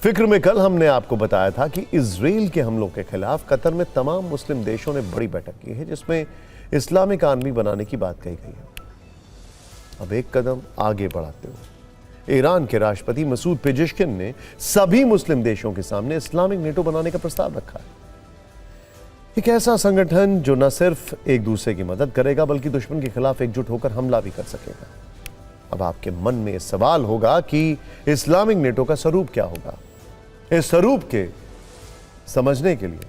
फिक्र में कल हमने आपको बताया था कि इजराइल के हमलों के खिलाफ कतर में तमाम मुस्लिम देशों ने बड़ी बैठक की है, जिसमें इस्लामिक आर्मी बनाने की बात कही गई है। अब एक कदम आगे बढ़ाते हुए ईरान के राष्ट्रपति मसूद पेजेश्किन ने सभी मुस्लिम देशों के सामने इस्लामिक नेटो बनाने का प्रस्ताव रखा है। एक ऐसा संगठन जो न सिर्फ एक दूसरे की मदद करेगा बल्कि दुश्मन के खिलाफ एकजुट होकर हमला भी कर सकेगा। अब आपके मन में सवाल होगा कि इस्लामिक नेटो का स्वरूप क्या होगा। इस स्वरूप के समझने के लिए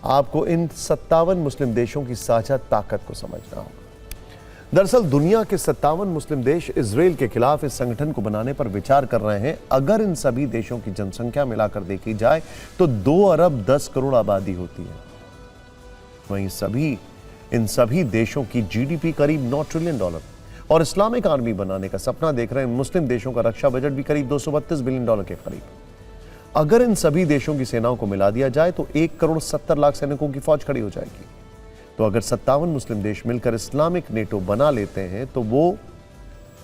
आपको इन 57 मुस्लिम देशों की साझा ताकत को समझना होगा। दरअसल दुनिया के 57 मुस्लिम देश इजराइल के खिलाफ इस संगठन को बनाने पर विचार कर रहे हैं। अगर इन सभी देशों की जनसंख्या मिलाकर देखी जाए तो 2 अरब 10 करोड़ आबादी होती है। वहीं इन सभी देशों की जीडीपी करीब $9 ट्रिलियन और इस्लामिक आर्मी बनाने का सपना देख रहे मुस्लिम देशों का रक्षा बजट भी करीब $232 बिलियन के करीब। अगर इन सभी देशों की सेनाओं को मिला दिया जाए तो 1 करोड़ 70 लाख सैनिकों की फौज खड़ी हो जाएगी। तो अगर 57 मुस्लिम देश मिलकर इस्लामिक नेटो बना लेते हैं तो वो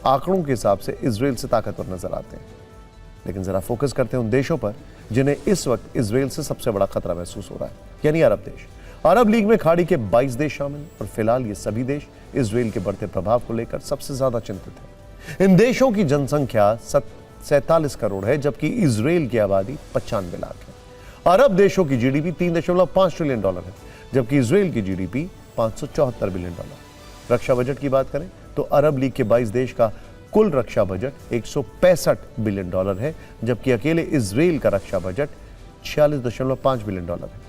आंकड़ों के हिसाब से इजराइल से ताकतवर नजर आते हैं। लेकिन जरा फोकस करते हैं उन देशों पर जिन्हें इस वक्त इजराइल से सबसे बड़ा खतरा महसूस हो रहा है, यानी अरब देश। अरब लीग में खाड़ी के 22 देश शामिल और फिलहाल ये सभी देश इजराइल के बढ़ते प्रभाव को लेकर सबसे ज्यादा चिंतित हैं। इन देशों की जनसंख्या 47 करोड़ है, जबकि इजराइल की आबादी 95 लाख है। अरब देशों की जीडीपी $3.5 ट्रिलियन है, जबकि इजराइल की जीडीपी $574 बिलियन। रक्षा बजट की बात करें तो अरब लीग के 22 देश का कुल रक्षा बजट $165 बिलियन है, जबकि अकेले इजराइल का रक्षा बजट $46.5 बिलियन है।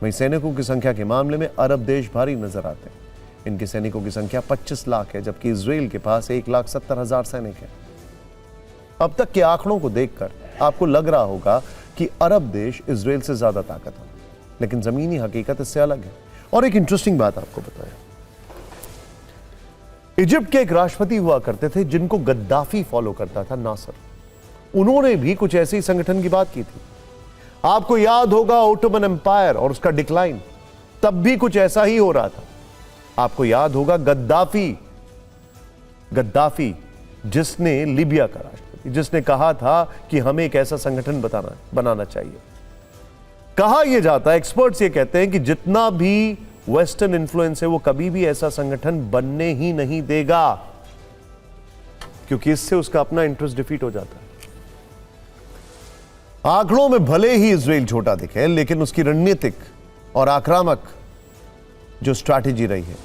वहीं सैनिकों की संख्या के मामले में अरब देश भारी नजर आते हैं। इनके सैनिकों की संख्या 25 लाख है, जबकि इजराइल के पास 1,70,000 सैनिक है। अब तक के आंकड़ों को देखकर आपको लग रहा होगा कि अरब देश इजराइल से ज्यादा ताकतवर, लेकिन जमीनी हकीकत इससे अलग है। और एक इंटरेस्टिंग बात आपको बताया, इजिप्ट के एक राष्ट्रपति हुआ करते थे जिनको गद्दाफी फॉलो करता था, नासर। उन्होंने भी कुछ ऐसे ही संगठन की बात की थी। आपको याद होगा ओटोमन एम्पायर और उसका डिक्लाइन, तब भी कुछ ऐसा ही हो रहा था। आपको याद होगा गद्दाफी जिसने लीबिया का राष्ट्रपति, जिसने कहा था कि हमें एक ऐसा संगठन बनाना चाहिए। कहा यह जाता है, एक्सपर्ट्स ये कहते हैं कि जितना भी वेस्टर्न इन्फ्लुएंस है वो कभी भी ऐसा संगठन बनने ही नहीं देगा, क्योंकि इससे उसका अपना इंटरेस्ट डिफीट हो जाता है। आंकड़ों में भले ही इजराइल छोटा दिखे, लेकिन उसकी रणनीतिक और आक्रामक जो स्ट्रैटेजी रही है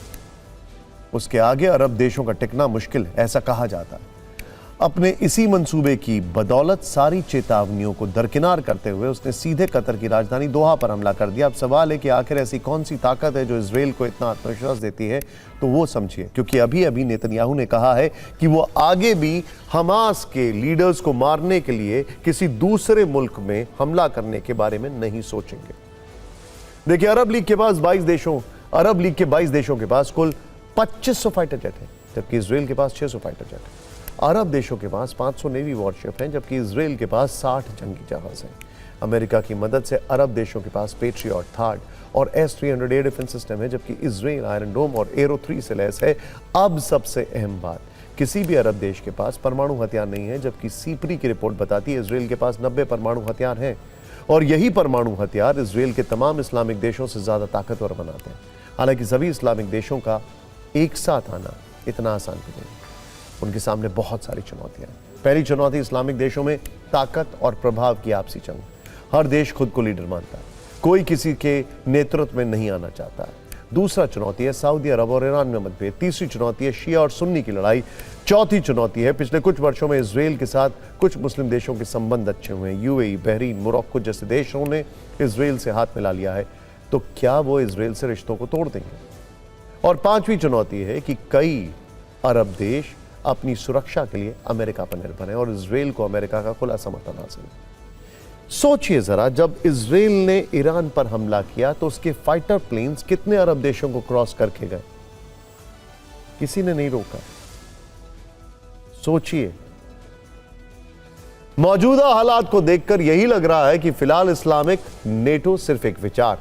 उसके आगे अरब देशों का टिकना मुश्किल है, ऐसा कहा जाता है। अपने इसी मंसूबे की बदौलत सारी चेतावनियों को दरकिनार करते हुए उसने सीधे कतर की राजधानी दोहा पर हमला कर दिया। अब सवाल है कि आखिर ऐसी कौन सी ताकत है जो इजराइल को इतना आत्मविश्वास देती है, तो वो समझिए। क्योंकि अभी नेतन्याहू ने कहा है कि वो आगे भी हमास के लीडर्स को मारने के लिए किसी दूसरे मुल्क में हमला करने के बारे में नहीं सोचेंगे। देखिए, अरब लीग के 22 देशों के पास कुल 2500 फाइटर जेट है, जबकि इजराइल के पास 600 फाइटर जेट है। अरब देशों के पास 500 नेवी वॉरशिप हैं, जबकि इजराइल के पास 60 जंगी जहाज हैं। अमेरिका की मदद से अरब देशों के पास पेट्रियट थर्ड और S-300 एयर डिफेंस सिस्टम है, जबकि इजराइल आयरन डोम और एरो 3 से लैस है। अब सबसे अहम बात, किसी भी अरब देश के पास परमाणु हथियार नहीं है, जबकि सीपरी की रिपोर्ट बताती है इजराइल के पास 90 परमाणु हथियार हैं। और यही परमाणु हथियार इजराइल के तमाम इस्लामिक देशों से ज्यादा ताकतवर बनाते हैं। हालांकि सभी इस्लामिक देशों का एक साथ आना इतना आसान भी नहीं, उनके सामने बहुत सारी चुनौतियां हैं। पहली चुनौती इस्लामिक देशों में ताकत और प्रभाव की आपसी जंग। हर देश खुद को लीडर मानता है, कोई किसी के नेतृत्व में नहीं आना चाहता है। दूसरा चुनौती है सऊदी अरब और ईरान में मतभेद। तीसरी चुनौती है शिया और सुन्नी की लड़ाई। चौथी चुनौती है पिछले कुछ वर्षों में इजराइल के साथ कुछ मुस्लिम देशों के संबंध अच्छे हुए हैं। यूएई, बहरीन, मोरक्को जैसे देशों ने इजराइल से हाथ मिला लिया है, तो क्या वो इजराइल से रिश्तों को तोड़ देंगे? और पांचवी चुनौती है कि कई अरब देश अपनी सुरक्षा के लिए अमेरिका पर निर्भर है और इजराइल को अमेरिका का खुला समर्थन हासिल है। सोचिए जरा, जब इजराइल ने ईरान पर हमला किया तो उसके फाइटर प्लेन्स कितने अरब देशों को क्रॉस करके गए? किसी ने नहीं रोका। सोचिए, मौजूदा हालात को देखकर यही लग रहा है कि फिलहाल इस्लामिक नेटो सिर्फ एक विचार,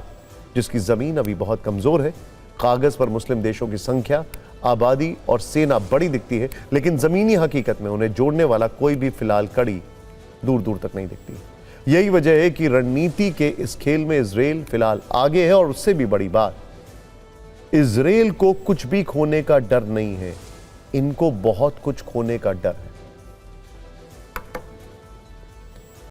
जिसकी जमीन अभी बहुत कमजोर है। कागज पर मुस्लिम देशों की संख्या, आबादी और सेना बड़ी दिखती है, लेकिन जमीनी हकीकत में उन्हें जोड़ने वाला कोई भी फिलहाल कड़ी दूर दूर तक नहीं दिखती। यही वजह है कि रणनीति के इस खेल में इजराइल फिलहाल आगे है, और उससे भी बड़ी बात, इजराइल को कुछ भी खोने का डर नहीं है, इनको बहुत कुछ खोने का डर है।